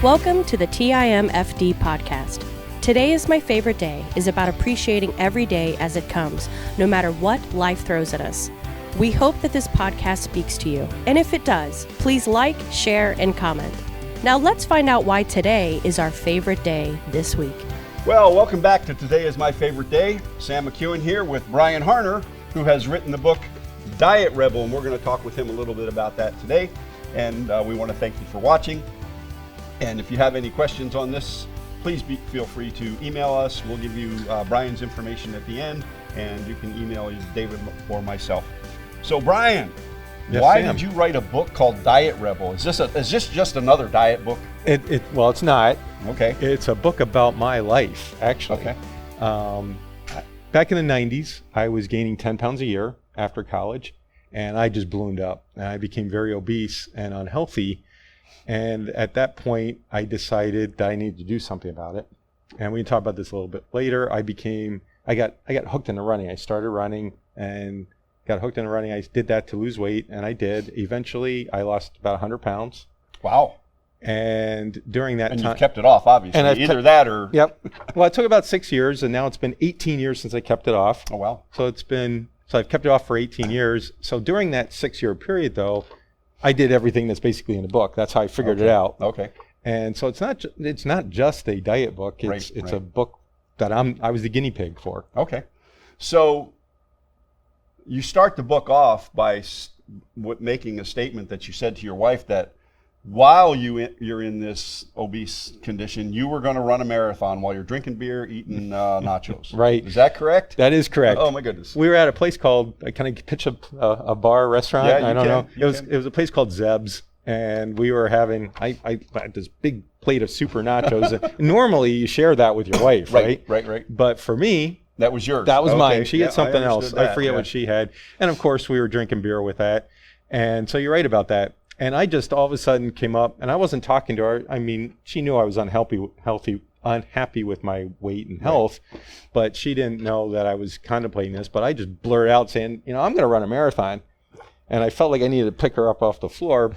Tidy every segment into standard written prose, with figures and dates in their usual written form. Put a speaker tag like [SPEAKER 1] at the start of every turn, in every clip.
[SPEAKER 1] Welcome to the TIMFD podcast. Today is my favorite day is about appreciating every day as it comes, no matter what life throws at us. We hope that this podcast speaks to you, and if it does, please like, share, and comment. Now let's find out why today is our favorite day this week.
[SPEAKER 2] Well, welcome back to Today is My Favorite Day. Sam McKeown here with Brian Harner, who has written the book Diet Rebel, and we're going to talk with him a little bit about that today. And we want to thank you for watching. And if you have any questions on this, please feel free to email us. We'll give you Brian's information at the end, and you can email either David or myself. So Brian, why did you write a book called Diet Rebel? Is this just another diet book?
[SPEAKER 3] Well, it's not.
[SPEAKER 2] Okay.
[SPEAKER 3] It's a book about my life, actually.
[SPEAKER 2] Okay.
[SPEAKER 3] Back in the 90s, I was gaining 10 pounds a year after college, and I just ballooned up, and I became very obese and unhealthy. And at that point, I decided that I needed to do something about it. And we can talk about this a little bit later. I got hooked into running. I started running and got hooked into running. I did that to lose weight, and I did. Eventually, I lost about 100 pounds.
[SPEAKER 2] Wow.
[SPEAKER 3] And during that time...
[SPEAKER 2] And you've kept it off, obviously.
[SPEAKER 3] And
[SPEAKER 2] either that or...
[SPEAKER 3] Yep. Well, it took about 6 years, and now it's been 18 years since I kept it off.
[SPEAKER 2] Oh, wow.
[SPEAKER 3] So I've kept it off for 18 years. So during that 6-year period, though, I did everything that's basically in the book. That's how I figured it out.
[SPEAKER 2] Okay.
[SPEAKER 3] And so it's not just a diet book. It's a book that I was the guinea pig for.
[SPEAKER 2] Okay. So you start the book off by making a statement that you said to your wife that while you're in this obese condition, you were going to run a marathon while you're drinking beer, eating nachos.
[SPEAKER 3] Right.
[SPEAKER 2] Is that correct?
[SPEAKER 3] That is correct.
[SPEAKER 2] Oh my goodness.
[SPEAKER 3] We were at a place called, I kind of pitch a bar restaurant.
[SPEAKER 2] Yeah,
[SPEAKER 3] I don't know. It was a place called Zeb's, and we were having I had this big plate of super nachos. Normally you share that with your wife, right?
[SPEAKER 2] Right.
[SPEAKER 3] But for me,
[SPEAKER 2] that was yours.
[SPEAKER 3] That was mine. She had something else.
[SPEAKER 2] I
[SPEAKER 3] forget what she had. And of course we were drinking beer with that. And so you're right about that. And I just all of a sudden came up, and I wasn't talking to her. I mean, she knew I was unhappy with my weight and health, but she didn't know that I was contemplating this. But I just blurted out saying, I'm going to run a marathon. And I felt like I needed to pick her up off the floor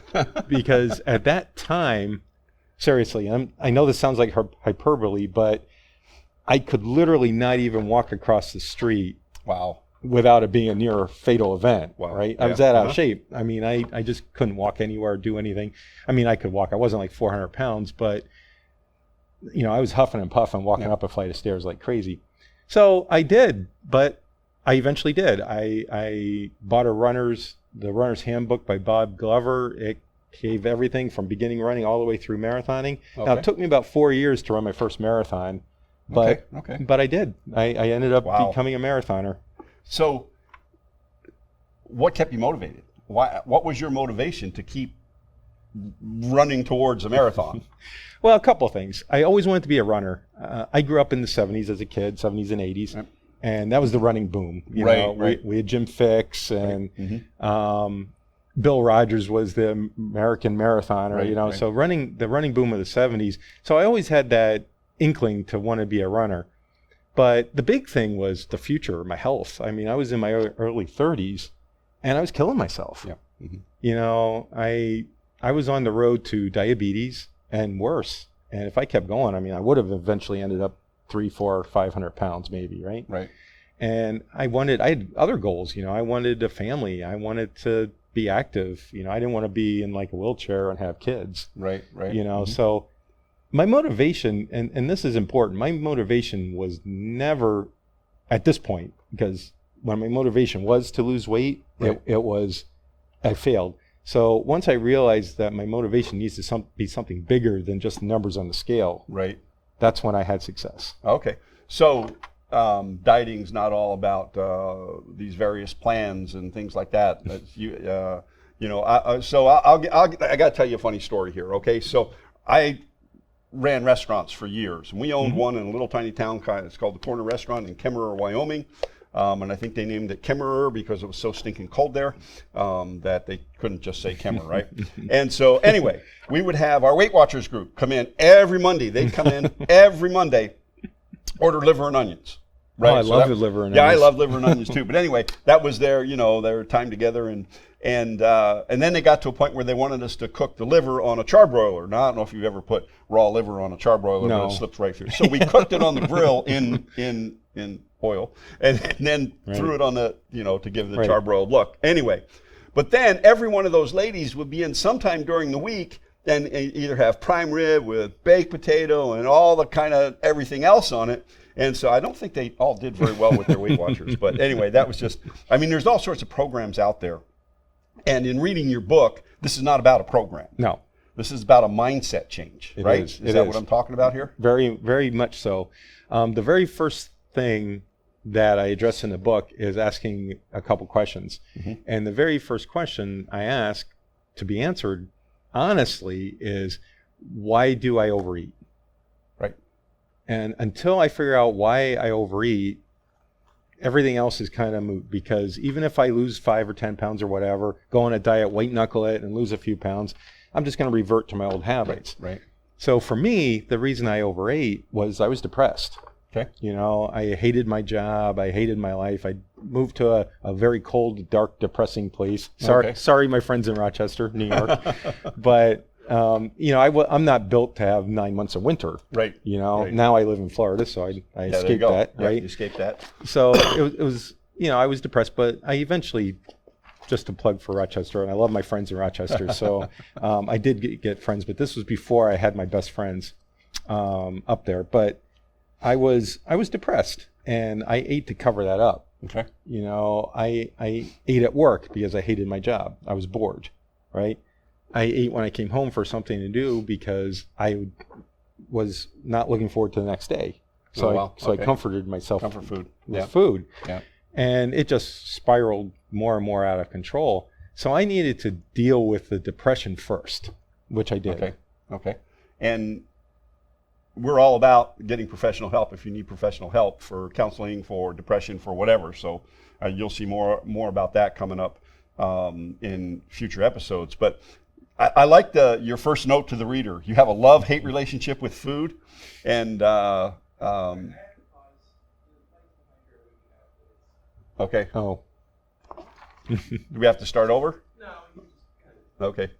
[SPEAKER 3] because at that time, seriously, I know this sounds like hyperbole, but I could literally not even walk across the street.
[SPEAKER 2] Wow.
[SPEAKER 3] Without it being a near fatal event, right? I was that out of shape. I mean, I just couldn't walk anywhere, do anything. I mean, I could walk. I wasn't like 400 pounds, but, I was huffing and puffing, walking up a flight of stairs like crazy. So I did, but I eventually did. I bought the runner's handbook by Bob Glover. It gave everything from beginning running all the way through marathoning. Okay. Now, it took me about 4 years to run my first marathon, but I did. I ended up becoming a marathoner.
[SPEAKER 2] So what kept you motivated? What was your motivation to keep running towards a marathon?
[SPEAKER 3] Well, a couple of things. I always wanted to be a runner. I grew up in the 70s as a kid, 70s and 80s, and that was the running boom. We had Jim Fix, and Bill Rogers was the American marathoner, so the running boom of the 70s. So I always had that inkling to want to be a runner. But the big thing was the future, my health. I mean, I was in my early 30s, and I was killing myself.
[SPEAKER 2] Yeah. Mm-hmm.
[SPEAKER 3] I was on the road to diabetes and worse. And if I kept going, I would have eventually ended up 300, 400, 500 pounds maybe, right?
[SPEAKER 2] Right.
[SPEAKER 3] And I had other goals. I wanted a family. I wanted to be active. I didn't want to be in like a wheelchair and have kids.
[SPEAKER 2] Right.
[SPEAKER 3] So my motivation, and this is important, my motivation was never at this point, because when my motivation was to lose weight, I failed. So once I realized that my motivation needs to be something bigger than just numbers on the scale, that's when I had success. Okay.
[SPEAKER 2] So dieting's not all about these various plans and things like that. I got to tell you a funny story here, okay? So I ran restaurants for years, and we owned one in a little tiny town. It's called the Corner Restaurant in Kemmerer, Wyoming, and I think they named it Kemmerer because it was so stinking cold there that they couldn't just say Kemmerer, right? And so anyway, we would have our Weight Watchers group come in every Monday. They'd come in every Monday, order liver and onions.
[SPEAKER 3] Right? Oh, I love the liver and onions.
[SPEAKER 2] Yeah, I love liver and onions too. But anyway, that was their time together, and And then they got to a point where they wanted us to cook the liver on a charbroiler. Now, I don't know if you've ever put raw liver on a charbroiler, but it slips right through. So we cooked it on the grill in oil, and then threw it on the, to give the charbroiled look. Anyway, but then every one of those ladies would be in sometime during the week and either have prime rib with baked potato and all the kind of everything else on it. And so I don't think they all did very well with their Weight Watchers. But anyway, that was just, there's all sorts of programs out there. And in reading your book, this is not about a program.
[SPEAKER 3] No.
[SPEAKER 2] This is about a mindset change, right? Is that what I'm talking about here?
[SPEAKER 3] Very, very much so. The very first thing that I address in the book is asking a couple questions. Mm-hmm. And the very first question I ask to be answered honestly is, why do I overeat?
[SPEAKER 2] Right.
[SPEAKER 3] And until I figure out why I overeat, everything else is kind of moot, because even if I lose 5 or 10 pounds or whatever, go on a diet, white knuckle it, and lose a few pounds, I'm just going to revert to my old habits.
[SPEAKER 2] Right.
[SPEAKER 3] So for me, the reason I overate was I was depressed.
[SPEAKER 2] Okay.
[SPEAKER 3] I hated my job. I hated my life. I moved to a very cold, dark, depressing place. Sorry, my friends in Rochester, New York. But, I'm not built to have 9 months of winter.
[SPEAKER 2] Right.
[SPEAKER 3] Right. Now I live in Florida, so I escaped that.
[SPEAKER 2] Yeah,
[SPEAKER 3] right.
[SPEAKER 2] You escaped that.
[SPEAKER 3] So it was, I was depressed, but I eventually, just a plug for Rochester, and I love my friends in Rochester. So I did get friends, but this was before I had my best friends up there. But I was depressed, and I ate to cover that up.
[SPEAKER 2] Okay.
[SPEAKER 3] I ate at work because I hated my job. I was bored, right? I ate when I came home for something to do because I was not looking forward to the next day. So I comforted myself with food. Yeah. And it just spiraled more and more out of control. So I needed to deal with the depression first, which I did.
[SPEAKER 2] Okay. And we're all about getting professional help if you need professional help for counseling, for depression, for whatever. So you'll see more about that coming up in future episodes. But I like your first note to the reader. You have a love-hate relationship with food, and okay.
[SPEAKER 3] Oh.
[SPEAKER 2] Do we have to start over?
[SPEAKER 4] No.
[SPEAKER 2] Okay.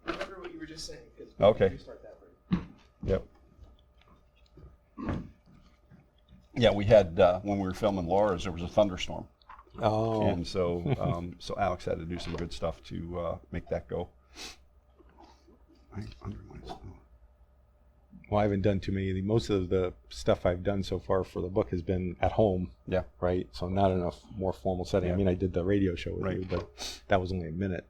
[SPEAKER 4] Remember what you were just saying.
[SPEAKER 2] Okay.
[SPEAKER 4] You start that way.
[SPEAKER 2] Yep. Yeah, we had when we were filming Laura's, there was a thunderstorm.
[SPEAKER 3] Oh.
[SPEAKER 2] And so so Alex had to do some good stuff to make that go.
[SPEAKER 3] Well, I haven't done too many. Most of the stuff I've done so far for the book has been at home.
[SPEAKER 2] Yeah.
[SPEAKER 3] Right. So not enough more formal setting.
[SPEAKER 2] Yeah.
[SPEAKER 3] I did the radio show with you, but that was only a minute.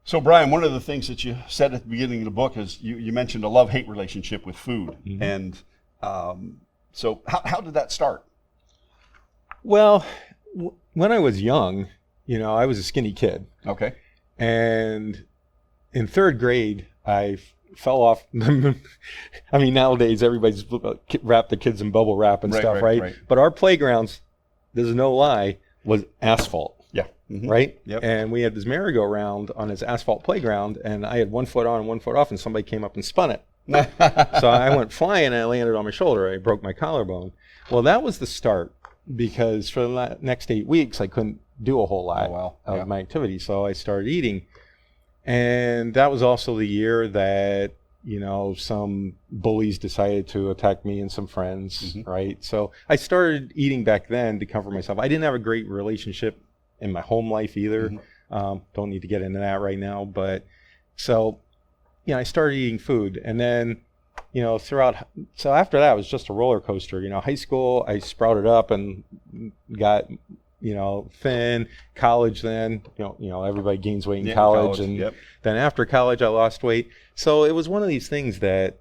[SPEAKER 2] So, Brian, one of the things that you said at the beginning of the book is you mentioned a love-hate relationship with food. Mm-hmm. And so how did that start?
[SPEAKER 3] Well, when I was young, I was a skinny kid.
[SPEAKER 2] Okay.
[SPEAKER 3] And in 3rd grade, I fell off. Nowadays, everybody's wrapped the kids in bubble wrap and stuff, right? But our playgrounds, there's no lie, was asphalt.
[SPEAKER 2] Yeah. Mm-hmm.
[SPEAKER 3] Right?
[SPEAKER 2] Yep.
[SPEAKER 3] And we had this merry-go-round on this asphalt playground, and I had 1 foot on and 1 foot off, and somebody came up and spun it. So I went flying, and I landed on my shoulder. I broke my collarbone. Well, that was the start, because for the next 8 weeks, I couldn't do a whole lot of my activity. So I started eating. And that was also the year that, some bullies decided to attack me and some friends, mm-hmm. right? So I started eating back then to comfort myself. I didn't have a great relationship in my home life either. Mm-hmm. Don't need to get into that right now. But so, I started eating food. And then, so after that, it was just a roller coaster. High school, I sprouted up and got, thin. College then, everybody gains weight in college. And then after college, I lost weight. So it was one of these things that,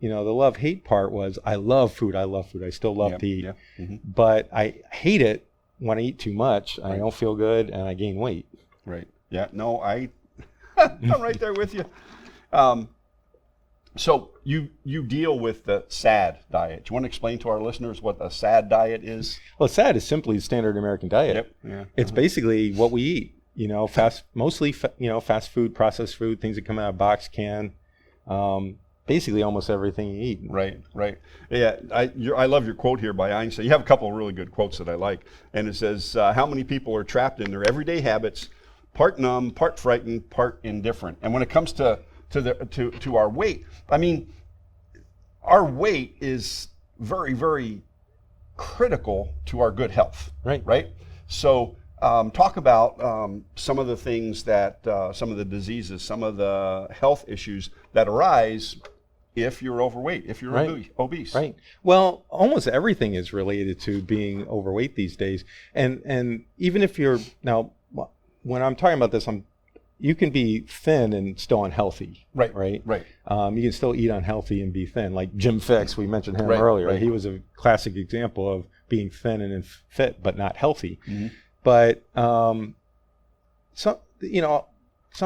[SPEAKER 3] the love-hate part was I love food. I still love to eat. Mm-hmm. But I hate it when I eat too much. I don't feel good, and I gain weight.
[SPEAKER 2] Right. Yeah. No, I'm right there with you. So you deal with the SAD diet. Do you want to explain to our listeners what a SAD diet is?
[SPEAKER 3] Well, SAD is simply standard American diet.
[SPEAKER 2] Yep. Yeah.
[SPEAKER 3] It's basically what we eat. Mostly fast food, processed food, things that come out of box, can. Basically almost everything you eat.
[SPEAKER 2] Right. Yeah, I love your quote here by Einstein. You have a couple of really good quotes that I like, and it says, "How many people are trapped in their everyday habits, part numb, part frightened, part indifferent?" And when it comes to our weight, I mean, our weight is very, very critical to our good health. Right. So talk about some of the things that, some of the diseases, some of the health issues that arise if you're overweight, if you're obese.
[SPEAKER 3] Right. Well, almost everything is related to being overweight these days. And even if you're, now, when I'm talking about this, you can be thin and still unhealthy. Right. You can still eat unhealthy and be thin. Like Jim Fixx, we mentioned him earlier. Right. He was a classic example of being thin and fit, but not healthy. Mm-hmm. But some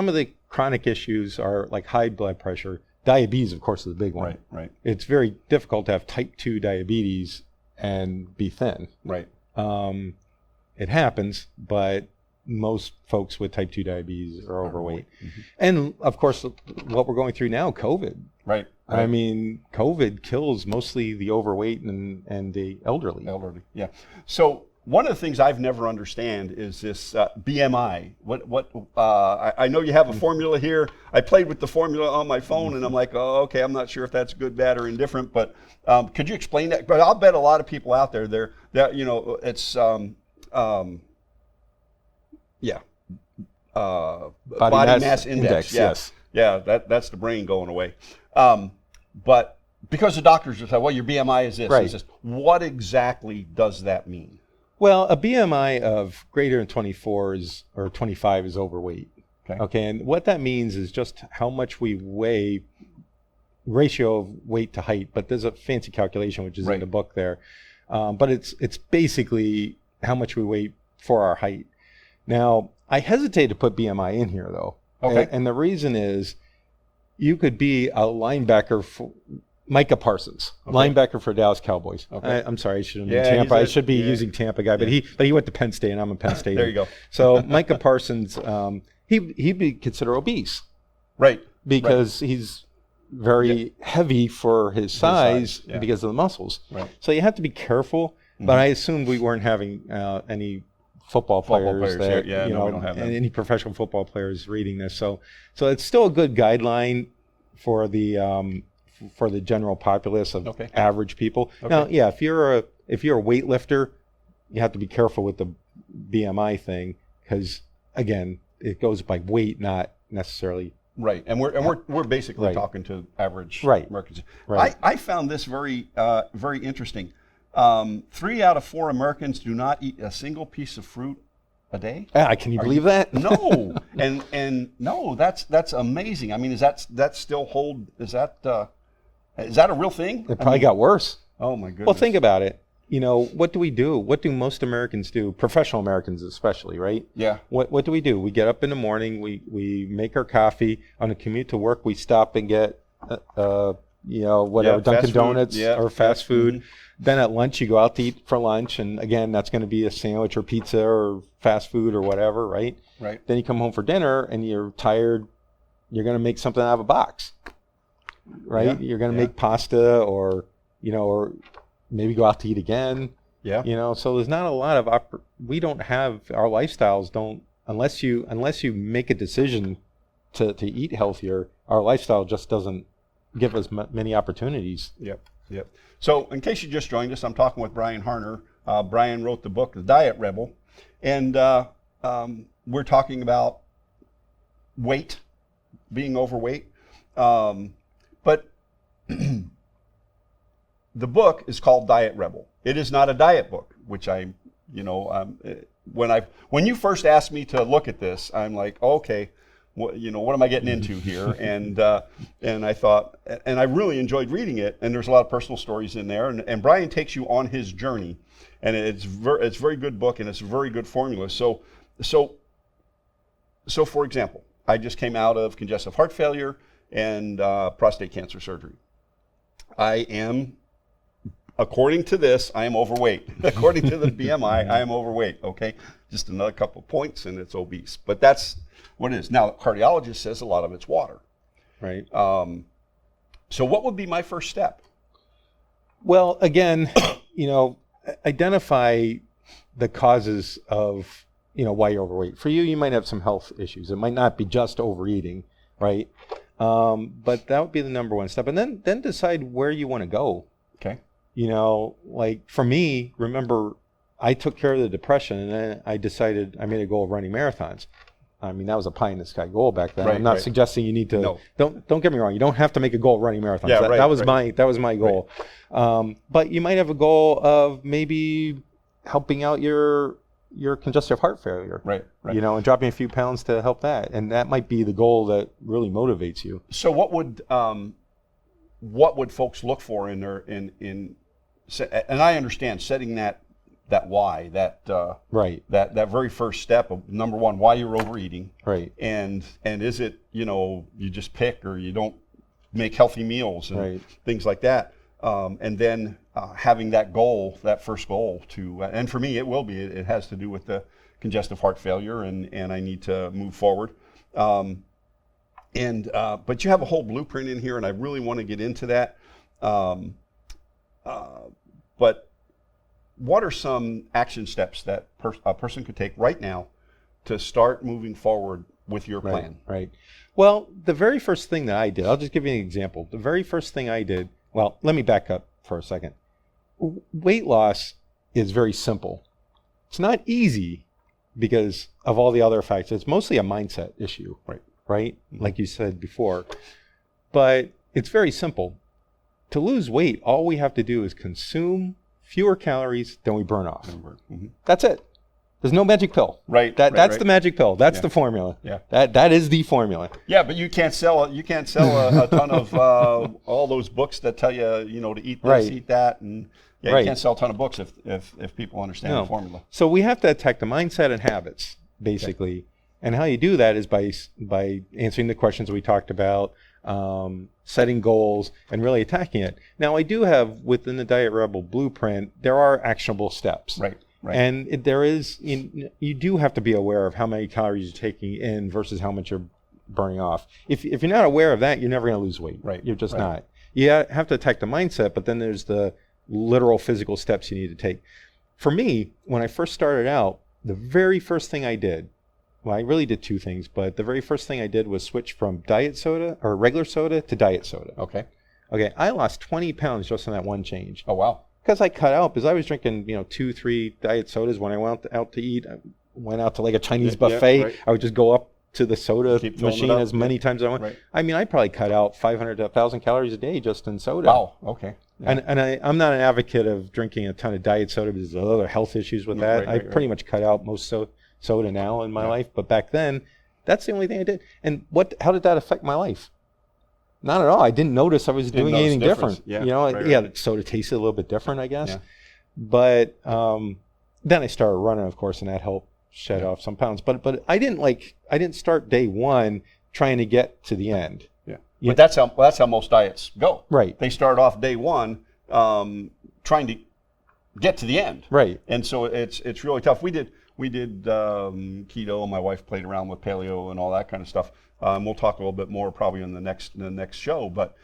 [SPEAKER 3] of the chronic issues are like high blood pressure. Diabetes, of course, is a big one.
[SPEAKER 2] Right.
[SPEAKER 3] It's very difficult to have type 2 diabetes and be thin.
[SPEAKER 2] Right.
[SPEAKER 3] It happens, but most folks with type 2 diabetes are overweight.
[SPEAKER 2] Mm-hmm.
[SPEAKER 3] And of course, what we're going through now, COVID.
[SPEAKER 2] Right.
[SPEAKER 3] I mean, COVID kills mostly the overweight and the elderly.
[SPEAKER 2] Yeah. So one of the things I've never understand is this BMI. I know you have a formula here. I played with the formula on my phone, and I'm like, oh, okay, I'm not sure if that's good, bad, or indifferent. But could you explain that? But I'll bet a lot of people out there, it's body mass index.
[SPEAKER 3] Yes.
[SPEAKER 2] Yeah, that's the brain going away. But because the doctors just say, well, your BMI is this.
[SPEAKER 3] Right.
[SPEAKER 2] Is this. What exactly does that mean?
[SPEAKER 3] Well, a BMI of greater than 24 or 25 is overweight. Okay, and what that means is just how much we weigh, ratio of weight to height. But there's a fancy calculation which is in the book there. But it's basically how much we weigh for our height. Now, I hesitate to put BMI in here though.
[SPEAKER 2] Okay.
[SPEAKER 3] And the reason is, you could be a linebacker for Micah Parsons, linebacker for Dallas Cowboys. Okay. I'm sorry, I shouldn't mean Tampa. I should be using Tampa guy, but he went to Penn State, and I'm a Penn State.
[SPEAKER 2] There you go.
[SPEAKER 3] So Micah Parsons, he'd be considered obese,
[SPEAKER 2] right?
[SPEAKER 3] Because he's very heavy for his size because of the muscles.
[SPEAKER 2] Right.
[SPEAKER 3] So you have to be careful. Mm-hmm. But I assumed we weren't having any football players that
[SPEAKER 2] we don't have them.
[SPEAKER 3] Any professional football players reading this. So it's still a good guideline for the general populace of average people. Okay. Now, if you're a weightlifter, you have to be careful with the BMI thing because, again, it goes by weight, not necessarily.
[SPEAKER 2] Right, and we're basically talking to average Americans.
[SPEAKER 3] Right.
[SPEAKER 2] I found this very very interesting. 3 out of 4 Americans do not eat a single piece of fruit a day.
[SPEAKER 3] Can you believe that?
[SPEAKER 2] No, and no, that's amazing. I mean, is that still hold? Is that a real thing?
[SPEAKER 3] It probably got worse.
[SPEAKER 2] Oh my goodness.
[SPEAKER 3] Well, think about it. What do we do? What do most Americans do? Professional Americans especially, right?
[SPEAKER 2] Yeah.
[SPEAKER 3] What do? We get up in the morning, we make our coffee. On the commute to work, we stop and get Dunkin' Donuts or fast food. Mm-hmm. Then at lunch, you go out to eat for lunch, and again, that's going to be a sandwich or pizza or fast food or whatever, right?
[SPEAKER 2] Right.
[SPEAKER 3] Then you come home for dinner, and you're tired. You're going to make something out of a box, right? Yeah. You're going to make pasta, or maybe go out to eat again.
[SPEAKER 2] Yeah.
[SPEAKER 3] So there's not a lot of we don't have, our lifestyles don't, unless you make a decision to eat healthier, our lifestyle just doesn't give us many opportunities.
[SPEAKER 2] Yep. So in case you just joined us, I'm talking with Brian Harner. Brian wrote the book, The Diet Rebel, and we're talking about weight, being overweight. But the book is called Diet Rebel. It is not a diet book, which when you first asked me to look at this, I'm like, okay, what am I getting into here? And I thought, and I really enjoyed reading it. And there's a lot of personal stories in there. And Brian takes you on his journey, and it's a very good book, and it's a very good formula. So for example, I just came out of congestive heart failure, and prostate cancer surgery. I am, according to this, I am overweight. According to the BMI, I am overweight, okay? Just another couple of points and it's obese. But that's what it is. Now, the cardiologist says a lot of it's water.
[SPEAKER 3] Right.
[SPEAKER 2] So what would be my first step?
[SPEAKER 3] Well, again, identify the causes of, why you're overweight. For you, you might have some health issues. It might not be just overeating, right? But that would be the number one step. And then decide where you want to go.
[SPEAKER 2] Okay.
[SPEAKER 3] Like for me, remember, I took care of the depression and then I made a goal of running marathons. I mean, that was a pie in the sky goal back then. I'm not suggesting you need to. No. Don't get me wrong. You don't have to make a goal of running marathons.
[SPEAKER 2] Yeah,
[SPEAKER 3] that was my goal. Right. But you might have a goal of maybe helping out your congestive heart failure.
[SPEAKER 2] Right.
[SPEAKER 3] And dropping a few pounds to help that, and that might be the goal that really motivates you.
[SPEAKER 2] So what would folks look for in their and I understand setting that why, that very first step of number one, why you're overeating,
[SPEAKER 3] right?
[SPEAKER 2] And is it you just pick or you don't make healthy meals and things like that, and then having that goal, that first goal to, and for me it has to do with the congestive heart failure and I need to move forward, but you have a whole blueprint in here and I really want to get into that, but what are some action steps that a person could take right now to start moving forward with your plan?
[SPEAKER 3] Right. Well, the very first thing that I did, I'll just give you an example. The very first thing I did, well, let me back up for a second. Weight loss is very simple. It's not easy because of all the other factors. It's mostly a mindset issue, right? Mm-hmm. Like you said before. But it's very simple. To lose weight, all we have to do is consume fewer calories than we burn off. Mm-hmm. That's it. There's no magic pill. That's the magic pill. That's the formula. Yeah. That is the formula.
[SPEAKER 2] Yeah, but you can't sell a ton of all those books that tell you, to eat this, eat that, and you can't sell a ton of books if people understand the formula.
[SPEAKER 3] So we have to attack the mindset and habits, basically. Okay. And how you do that is by answering the questions we talked about, setting goals, and really attacking it. Now, I do have, within the Diet Rebel blueprint, there are actionable steps.
[SPEAKER 2] Right.
[SPEAKER 3] And there is, you do have to be aware of how many calories you're taking in versus how much you're burning off. If you're not aware of that, you're never going to lose weight.
[SPEAKER 2] Right.
[SPEAKER 3] You're just not. You have to attack the mindset, but then there's the literal physical steps you need to take. For me, when I first started out, the very first thing I did, well, I really did two things, but the very first thing I did was switch from diet soda or regular soda to diet soda.
[SPEAKER 2] Okay.
[SPEAKER 3] I lost 20 pounds just on that one change.
[SPEAKER 2] Oh, wow.
[SPEAKER 3] Because I cut out, because I was drinking, 2-3 diet sodas when I went out to eat. I went out to like a Chinese buffet. Right. I would just go up to the soda machine as many times as I want. Right. I mean, I probably cut out 500 to 1,000 calories a day just in soda.
[SPEAKER 2] Wow. Okay.
[SPEAKER 3] Yeah. And I'm not an advocate of drinking a ton of diet soda because there's other health issues with that. I pretty much cut out most soda now in my life, but back then, that's the only thing I did. And how did that affect my life? Not at all. I didn't notice I was doing anything different. Yeah, soda tasted a little bit different, I guess. Yeah. But then I started running, of course, and that helped shed off some pounds. But I didn't start day one trying to get to the end.
[SPEAKER 2] Yeah. But that's how most diets go.
[SPEAKER 3] Right.
[SPEAKER 2] They start off day one trying to get to the end.
[SPEAKER 3] Right.
[SPEAKER 2] And so it's really tough. We did keto. My wife played around with paleo and all that kind of stuff. We'll talk a little bit more probably in the next show. But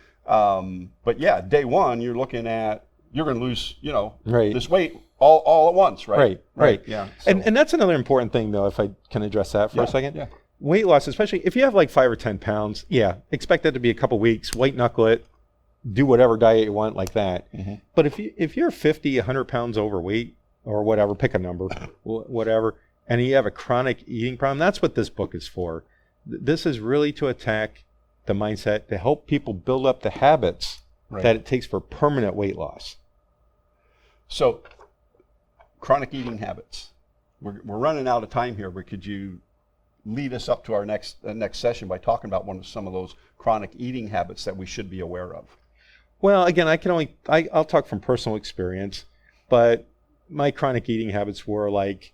[SPEAKER 2] yeah, day one you're looking at you're going to lose this weight all at once, right?
[SPEAKER 3] Right.
[SPEAKER 2] Yeah. So.
[SPEAKER 3] And that's another important thing though, if I can address that for a second.
[SPEAKER 2] Yeah.
[SPEAKER 3] Weight loss, especially if you have like 5 or 10 pounds, expect that to be a couple weeks. White knuckle it. Do whatever diet you want like that. Mm-hmm. But if you're 50, 100 pounds overweight or whatever, pick a number, whatever, and you have a chronic eating problem, that's what this book is for. This is really to attack the mindset, to help people build up the habits that it takes for permanent weight loss.
[SPEAKER 2] So, chronic eating habits. We're running out of time here, but could you lead us up to our next session by talking about some of those chronic eating habits that we should be aware of?
[SPEAKER 3] Well, again, I'll talk from personal experience, but my chronic eating habits were like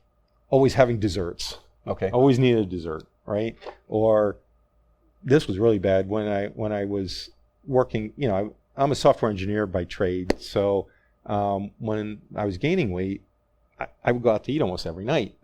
[SPEAKER 3] always having desserts.
[SPEAKER 2] Okay.
[SPEAKER 3] Always needed a dessert, right? Or this was really bad when I was working. I'm a software engineer by trade, so when I was gaining weight, I would go out to eat almost every night.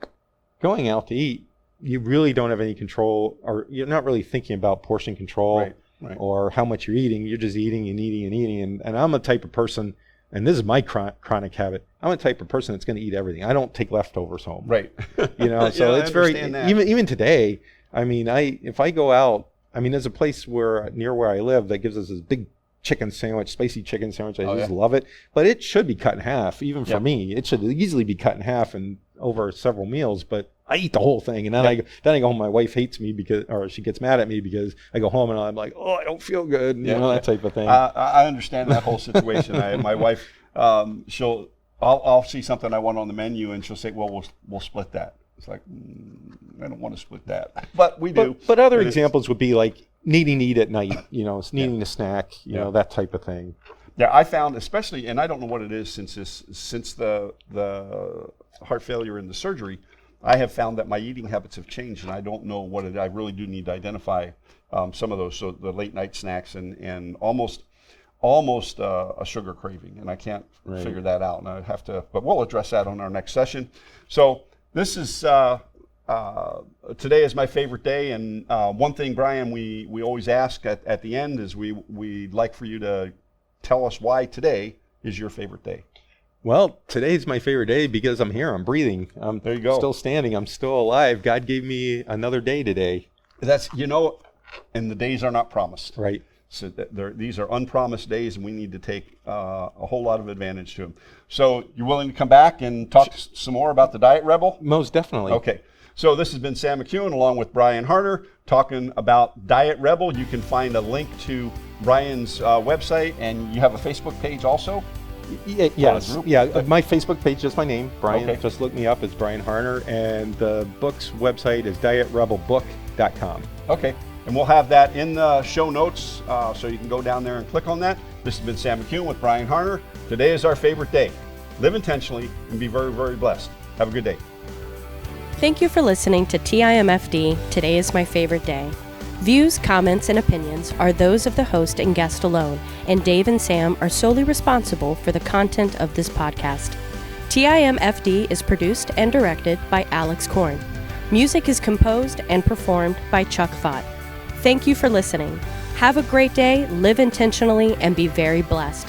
[SPEAKER 3] Going out to eat, you really don't have any control, or you're not really thinking about portion control, right. Or how much you're eating. You're just eating and eating and eating. And I'm a type of person, and this is my chronic habit. I'm a type of person that's going to eat everything. I don't take leftovers home.
[SPEAKER 2] Right.
[SPEAKER 3] So it's very, even today, if I go out, there's a place near where I live that gives us this big chicken sandwich, spicy chicken sandwich. I just love it. But it should be cut in half, even for me. It should easily be cut in half and over several meals, but I eat the whole thing. And then I go home, my wife hates me or she gets mad at me because I go home and I'm like, oh, I don't feel good, that type of thing.
[SPEAKER 2] I understand that whole situation. My wife, I'll see something I want on the menu and she'll say, well, we'll split that. It's like, I don't want to split that, but we do.
[SPEAKER 3] But other examples would be like needing to eat at night, needing a snack, that type of thing.
[SPEAKER 2] Yeah, I found especially, and I don't know what it is since the heart failure and the surgery, I have found that my eating habits have changed, and I don't know what it is. I really do need to identify some of those. So the late night snacks and almost a sugar craving, and I can't figure that out. And I have to, but we'll address that on our next session. So this is today is my favorite day, and one thing, Brian, we always ask at the end is we'd like for you to tell us why today is your favorite day.
[SPEAKER 3] Well, today's my favorite day because I'm here, I'm breathing, I'm
[SPEAKER 2] there you go.
[SPEAKER 3] Still standing, I'm still alive. God gave me another day today.
[SPEAKER 2] That's, and the days are not promised.
[SPEAKER 3] Right.
[SPEAKER 2] So these are unpromised days, and we need to take a whole lot of advantage to them. So you're willing to come back and talk some more about the Diet Rebel?
[SPEAKER 3] Most definitely.
[SPEAKER 2] Okay. So this has been Sam McKeown along with Brian Harner talking about Diet Rebel. You can find a link to Brian's website, and you have a Facebook page also?
[SPEAKER 3] Yes. Yeah. My Facebook page, just my name, Brian. Okay. Just look me up. It's Brian Harner, and the book's website is dietrebelbook.com.
[SPEAKER 2] Okay. And we'll have that in the show notes, so you can go down there and click on that. This has been Sam McKeown with Brian Harner. Today is our favorite day. Live intentionally and be very, very blessed. Have a good day.
[SPEAKER 1] Thank you for listening to TIMFD, Today is My Favorite Day. Views, comments, and opinions are those of the host and guest alone, and Dave and Sam are solely responsible for the content of this podcast. TIMFD is produced and directed by Alex Korn. Music is composed and performed by Chuck Fott. Thank you for listening. Have a great day, live intentionally, and be very blessed.